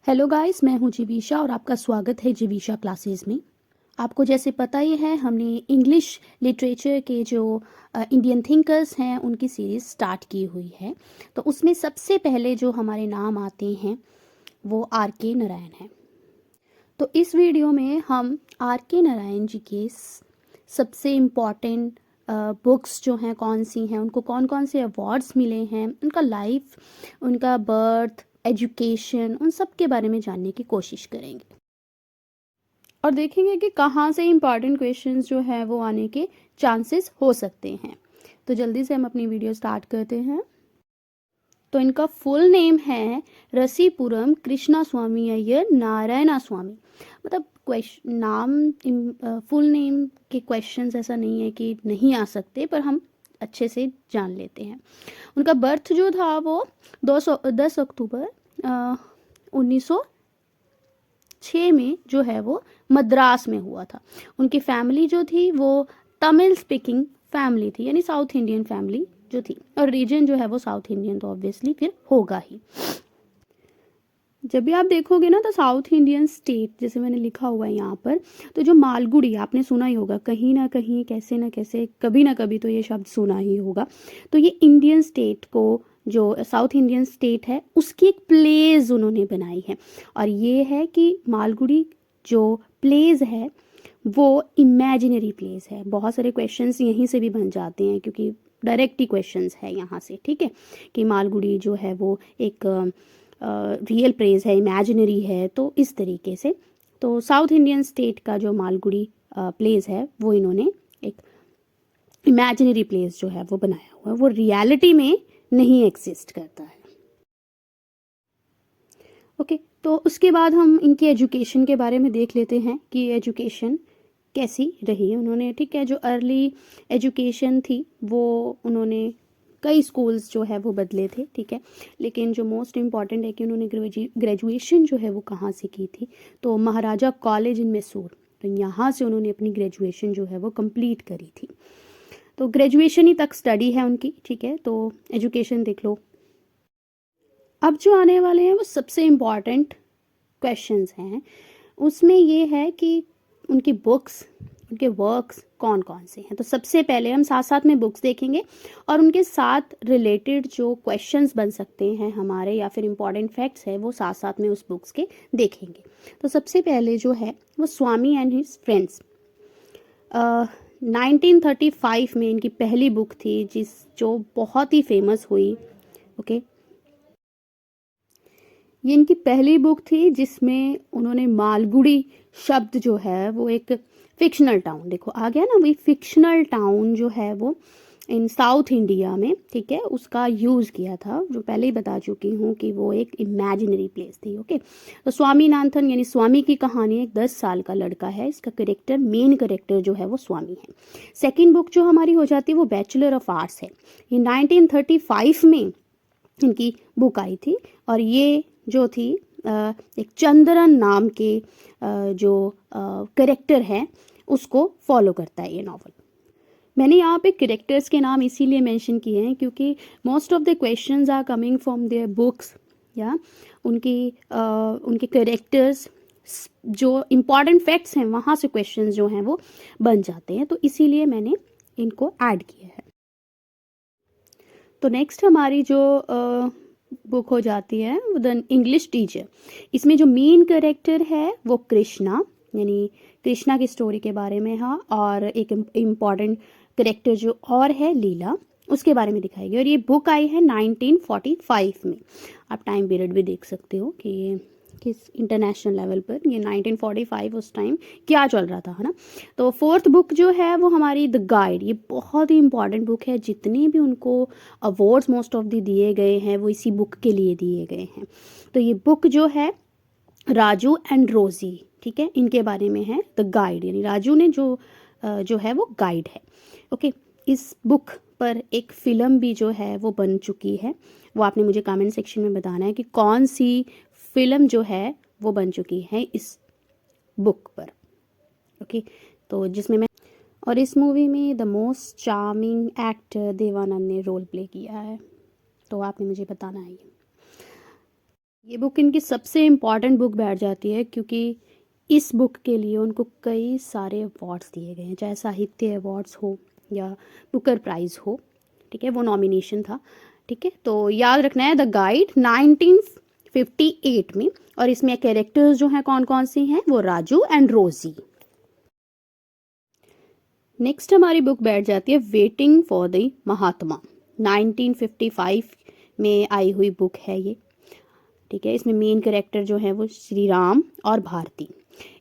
Hello guys, मैं हूं जीविशा और आपका स्वागत है जीविशा क्लासेस में। आपको जैसे पता ही है, हमने इंग्लिश लिटरेचर के जो इंडियन थिंकर्स हैं उनकी सीरीज़ स्टार्ट की हुई है। तो उसमें सबसे पहले जो हमारे नाम आते हैं वो आर के नारायण हैं। तो इस वीडियो में हम आर के नारायण जी के सबसे इम्पॉर्टेंट बुक्स जो हैं कौन सी हैं, उनको कौन कौन से अवार्ड्स मिले हैं, उनका लाइफ, उनका बर्थ, एजुकेशन, उन सब के बारे में जानने की कोशिश करेंगे और देखेंगे कि कहाँ से इम्पॉर्टेंट क्वेश्चंस जो है वो आने के चांसेस हो सकते हैं। तो जल्दी से हम अपनी वीडियो स्टार्ट करते हैं। तो इनका फुल नेम है रसीपुरम कृष्णा स्वामी अय्यर नारायणा स्वामी। मतलब क्वेश्चन नाम फुल नेम के क्वेश्चंस ऐसा नहीं है कि नहीं आ सकते, पर हम अच्छे से जान लेते हैं। उनका बर्थ जो था वो 10 अक्टूबर 1906 में जो है वो मद्रास में हुआ था। उनकी फैमिली जो थी वो तमिल स्पीकिंग फैमिली थी, यानी साउथ इंडियन फैमिली जो थी, और रीजन जो है वो साउथ इंडियन तो ऑब्वियसली फिर होगा ही। जब भी आप देखोगे ना तो साउथ इंडियन स्टेट जैसे मैंने लिखा हुआ है यहाँ पर, तो जो मालगुड़ी आपने सुना ही होगा कहीं ना कहीं, कैसे ना कैसे, कभी ना कभी तो ये शब्द सुना ही होगा। तो ये इंडियन स्टेट को, जो साउथ इंडियन स्टेट है, उसकी एक प्लेज उन्होंने बनाई है। और ये है कि मालगुड़ी जो प्लेस है वो इमेजिनरी प्लेस है। बहुत सारे क्वेश्चंस यहीं से भी बन जाते हैं क्योंकि डायरेक्ट ही क्वेश्चंस है यहाँ से, ठीक है, कि मालगुड़ी जो है वो एक रियल प्लेस है, इमेजिनरी है, तो इस तरीके से। तो साउथ इंडियन स्टेट का जो मालगुड़ी प्लेस है वो इन्होंने एक इमेजिनरी प्लेस जो है वो बनाया हुआ है, वो रियलिटी में नहीं एग्जिस्ट करता है। ओके, तो उसके बाद हम इनकी एजुकेशन के बारे में देख लेते हैं कि एजुकेशन कैसी रही है उन्होंने। ठीक है, जो अर्ली एजुकेशन थी वो उन्होंने कई स्कूल्स जो है वो बदले थे, ठीक है, लेकिन जो मोस्ट इम्पॉर्टेंट है कि उन्होंने ग्रेजुएशन जो है वो कहाँ से की थी, तो महाराजा कॉलेज इन मैसूर, तो यहाँ से उन्होंने अपनी ग्रेजुएशन जो है वो कंप्लीट करी थी। तो ग्रेजुएशन ही तक स्टडी है उनकी, ठीक है, तो एजुकेशन देख लो। अब जो आने वाले हैं वो सबसे इम्पॉर्टेंट क्वेश्चंस हैं। उसमें ये है कि उनकी बुक्स, उनके वर्क्स कौन कौन से हैं। तो सबसे पहले हम साथ साथ में बुक्स देखेंगे और उनके साथ रिलेटेड जो क्वेश्चंस बन सकते हैं हमारे, या फिर इम्पॉर्टेंट फैक्ट्स है, वो साथ साथ में उस बुक्स के देखेंगे। तो सबसे पहले जो है वो स्वामी एंड हिज फ्रेंड्स, 1935 में इनकी पहली बुक थी जो बहुत ही फेमस हुई। ओके, ये इनकी पहली बुक थी जिसमें उन्होंने मालगुड़ी शब्द जो है वो एक फिक्शनल टाउन, देखो आ गया ना, वही फिक्शनल टाउन जो है वो इन साउथ इंडिया में, ठीक है, उसका यूज़ किया था, जो पहले ही बता चुकी हूँ कि वो एक इमेजिनरी प्लेस थी। ओके, तो स्वामीनाथन यानी स्वामी की कहानी, एक 10 साल का लड़का है, इसका करेक्टर, मेन करेक्टर जो है वो स्वामी है। सेकेंड बुक जो हमारी हो जाती है वो बैचलर ऑफ आर्ट्स है। ये 1935 में इनकी बुक आई थी, और ये जो थी एक चंद्रन नाम के जो करेक्टर है उसको फॉलो करता है ये नॉवल। मैंने यहाँ पे करेक्टर्स के नाम इसीलिए मेंशन किए हैं क्योंकि most of the questions are coming from their books, या उनके करेक्टर्स, जो इम्पॉर्टेंट फैक्ट्स हैं वहाँ से क्वेश्चंस जो हैं वो बन जाते हैं, तो इसीलिए मैंने इनको ऐड किया है। तो नेक्स्ट हमारी जो बुक हो जाती है द इंग्लिश टीचर। इसमें जो मेन करेक्टर है वो कृष्णा, यानी कृष्णा की स्टोरी के बारे में है, और एक इम्पॉर्टेंट करेक्टर जो और है लीला, उसके बारे में दिखाई गई। और ये बुक आई है 1945 में। आप टाइम पीरियड भी देख सकते हो कि ये किस इंटरनेशनल लेवल पर, ये 1945 उस टाइम क्या चल रहा था, है ना। तो फोर्थ बुक जो है वो हमारी द गाइड, ये बहुत ही इंपॉर्टेंट बुक है। जितने भी उनको अवार्ड्स मोस्ट ऑफ दी दिए गए हैं वो इसी बुक के लिए दिए गए हैं। तो ये बुक जो है राजू एंड रोजी, ठीक है, इनके बारे में है द गाइड, यानी राजू ने जो है वो गाइड है। ओके, इस बुक पर एक फिल्म भी जो है वो बन चुकी है, वो आपने मुझे कमेंट सेक्शन में बताना है कि कौन सी फिल्म जो है वो बन चुकी है इस बुक पर। ओके, तो जिसमें मैं, और इस मूवी में the most charming actor Dev Anand ने रोल प्ले किया है, तो आपने मुझे बताना है। ये बुक इनकी सबसे इम्पॉर्टेंट बुक बैठ जाती है, क्योंकि इस बुक के लिए उनको कई सारे अवार्ड्स दिए गए हैं, चाहे साहित्य अवार्ड्स हो या बुकर प्राइज़ हो, ठीक है, वो नॉमिनेशन था। ठीक है, तो याद रखना है द गाइड 1958 में, और इसमें कैरेक्टर्स जो हैं कौन कौन से हैं, वो राजू एंड रोजी। नेक्स्ट हमारी बुक बैठ जाती है वेटिंग फॉर द महात्मा, 1955 में आई हुई बुक है ये। ठीक है, इसमें मेन कैरेक्टर जो है वो श्री राम और भारती।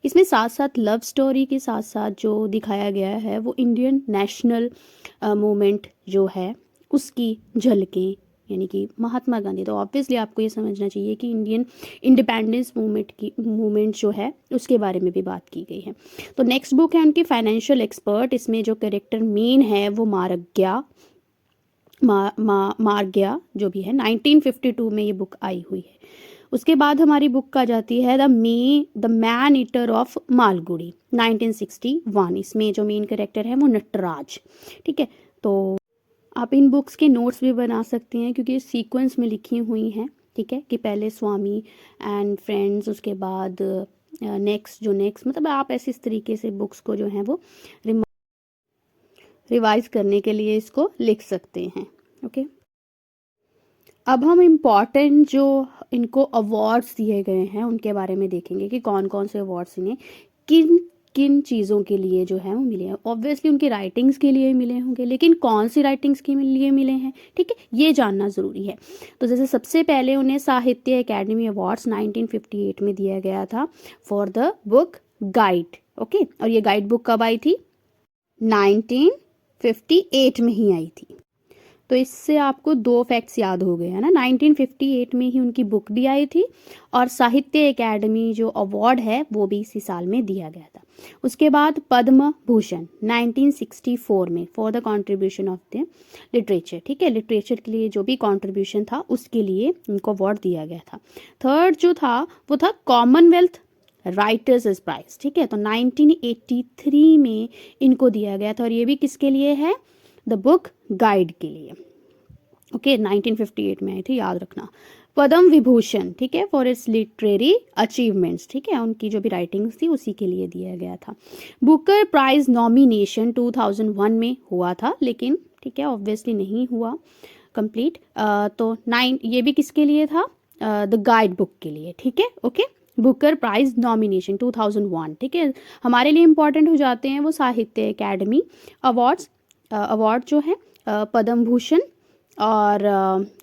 इसमें साथ साथ लव स्टोरी के साथ साथ जो दिखाया गया है वो इंडियन नेशनल मूवमेंट जो है उसकी झलकें, यानी कि महात्मा गांधी। तो ऑब्वियसली आपको ये समझना चाहिए कि इंडियन इंडिपेंडेंस मूवमेंट जो है उसके बारे में भी बात की गई है। तो नेक्स्ट बुक है उनकी फाइनेंशियल एक्सपर्ट। इसमें जो कैरेक्टर मेन है वो मार गया जो भी है, 1952 में ये बुक आई हुई है। उसके बाद हमारी बुक आ जाती है the man eater of Malgudi, 1961। इसमें जो मेन कैरेक्टर है वो नटराज। ठीक है, तो आप इन बुक्स के नोट्स भी बना सकते हैं, क्योंकि सीक्वेंस में लिखी हुई हैं। ठीक है, कि पहले स्वामी एंड फ्रेंड्स, उसके बाद नेक्स्ट मतलब आप ऐसे इस तरीके से बुक्स को जो है वो रिवाइज करने के लिए इसको लिख सकते हैं। ओके, अब हम इम्पॉर्टेंट जो इनको अवार्ड्स दिए गए हैं उनके बारे में देखेंगे कि कौन कौन से अवार्ड्स इन्हें किन किन चीज़ों के लिए जो है वो मिले हैं। ऑब्वियसली उनकी राइटिंग्स के लिए मिले होंगे, लेकिन कौन सी राइटिंग्स के लिए मिले हैं, ठीक है, ये जानना ज़रूरी है। तो जैसे सबसे पहले उन्हें साहित्य अकेडमी अवार्ड्स 1958 में दिया गया था for the book guide. Okay, और ये गाइड बुक कब आई थी, 1958 में ही आई थी। तो इससे आपको दो फैक्ट्स याद हो गए हैं ना, 1958 में ही उनकी बुक भी आई थी और साहित्य अकेडमी जो अवार्ड है वो भी इसी साल में दिया गया था। उसके बाद पद्म भूषण 1964 में for the contribution of the literature. ठीक है, लिटरेचर के लिए जो भी कंट्रीब्यूशन था उसके लिए उनको अवार्ड दिया गया था। थर्ड जो था वो था कॉमनवेल्थ राइटर्स प्राइज। ठीक है, तो 1983 में इनको दिया गया था, और ये भी किसके लिए है, द बुक गाइड के लिए। ओके, 1958 में आई थी, याद रखना। पद्म विभूषण, ठीक है, फॉर इट्स लिटरेरी अचीवमेंट्स। ठीक है, उनकी जो भी राइटिंग्स थी उसी के लिए दिया गया था। बुकर प्राइज नॉमिनेशन 2001 में हुआ था, लेकिन ठीक है ऑब्वियसली नहीं हुआ कंप्लीट। तो 9 ये भी किसके लिए था, द गाइड बुक के लिए। ठीक है, ओके, बुकर प्राइज नॉमिनेशन 2001। ठीक है, हमारे लिए इंपॉर्टेंट हो जाते हैं वो साहित्य अकेडमी अवार्ड जो है, पद्म भूषण और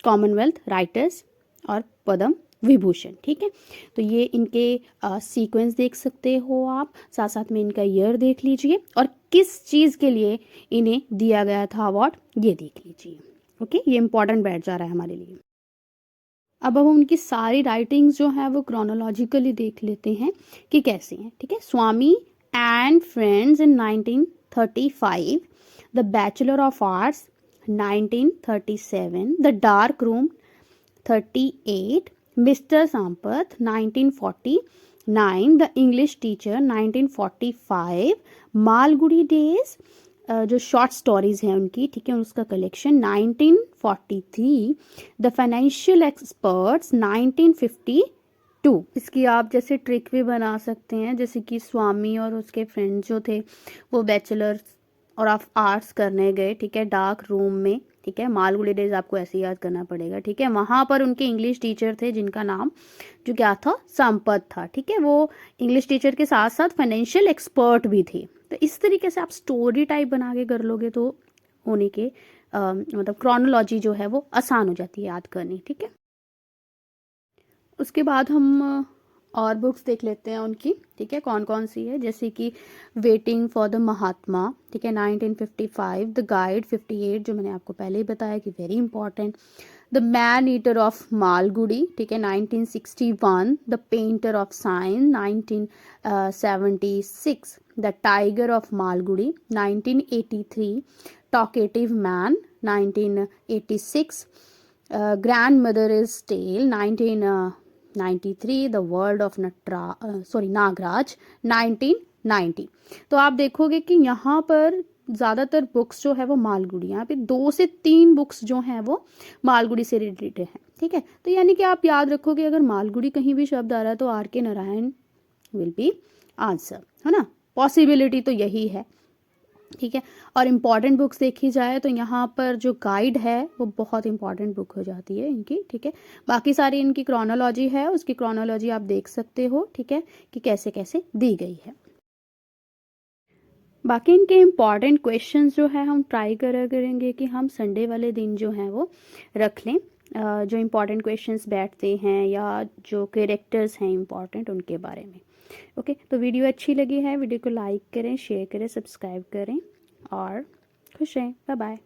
कॉमनवेल्थ राइटर्स और पद्म विभूषण। ठीक है, तो ये इनके सीक्वेंस देख सकते हो आप, साथ साथ में इनका ईयर देख लीजिए और किस चीज़ के लिए इन्हें दिया गया था अवार्ड ये देख लीजिए। ओके, ये इंपॉर्टेंट बैठ जा रहा है हमारे लिए। अब हम उनकी सारी राइटिंग्स जो है वो क्रोनोलॉजिकली देख लेते हैं कि कैसी हैं। ठीक है, Swami and friends in 1935, the bachelor of arts 1937, the dark room 38, mister Sampath 1949, the English teacher 1945, Malgudi days जो शॉर्ट स्टोरीज हैं उनकी, ठीक है, उसका कलेक्शन 1943, द फाइनेंशियल एक्सपर्ट्स 1952। इसकी आप जैसे ट्रिक भी बना सकते हैं, जैसे कि स्वामी और उसके फ्रेंड्स जो थे वो बैचलर्स और ऑफ आर्ट्स करने गए, ठीक है, डार्क रूम में। ठीक है, मालगुड़ी डेज आपको ऐसे याद करना पड़ेगा। ठीक है, वहाँ पर उनके इंग्लिश टीचर थे जिनका नाम जो क्या था, संपत था। ठीक है, वो इंग्लिश टीचर के साथ साथ फाइनेंशियल एक्सपर्ट भी थे। तो इस तरीके से आप स्टोरी टाइप बना के कर लोगे तो होने के मतलब क्रोनोलॉजी जो है वो आसान हो जाती है याद करनी। ठीक है, उसके बाद हम और बुक्स देख लेते हैं उनकी। ठीक है, कौन कौन सी है, जैसे कि वेटिंग फॉर द महात्मा, ठीक है, 1955, द गाइड 58 जो मैंने आपको पहले ही बताया कि very important, the man eater of Malgudi, ठीक है, 1961, the painter of science 1976, the tiger of Malgudi 1983, talkative man 1986, grandmother is tale 1993, the world of Nagaraj 1990। तो आप देखोगे कि यहाँ पर ज़्यादातर बुक्स जो है वो मालगुड़ी, यहाँ पे 2 से 3 बुक्स जो हैं वो मालगुड़ी से रिलेटेड हैं। ठीक है। तो यानी कि आप याद रखो कि अगर मालगुड़ी कहीं भी शब्द आ रहा है तो आर के नारायण विल बी आंसर, है ना। पॉसिबिलिटी तो यही है, ठीक है। और इम्पॉर्टेंट बुक्स देखी जाए तो यहाँ पर जो गाइड है वो बहुत इंपॉर्टेंट बुक हो जाती है इनकी, ठीक है। बाकी सारी इनकी क्रोनोलॉजी है, उसकी क्रोनोलॉजी आप देख सकते हो, ठीक है, कि कैसे कैसे दी गई है। बाकी इनके इम्पॉर्टेंट क्वेश्चंस जो है हम ट्राई करेंगे कि हम संडे वाले दिन जो है वो रख लें, जो इम्पॉर्टेंट क्वेश्चंस बैठते हैं या जो कैरेक्टर्स हैं इम्पॉर्टेंट उनके बारे में। ओके, तो वीडियो अच्छी लगी है, वीडियो को लाइक करें, शेयर करें, सब्सक्राइब करें और खुश रहें। Bye bye.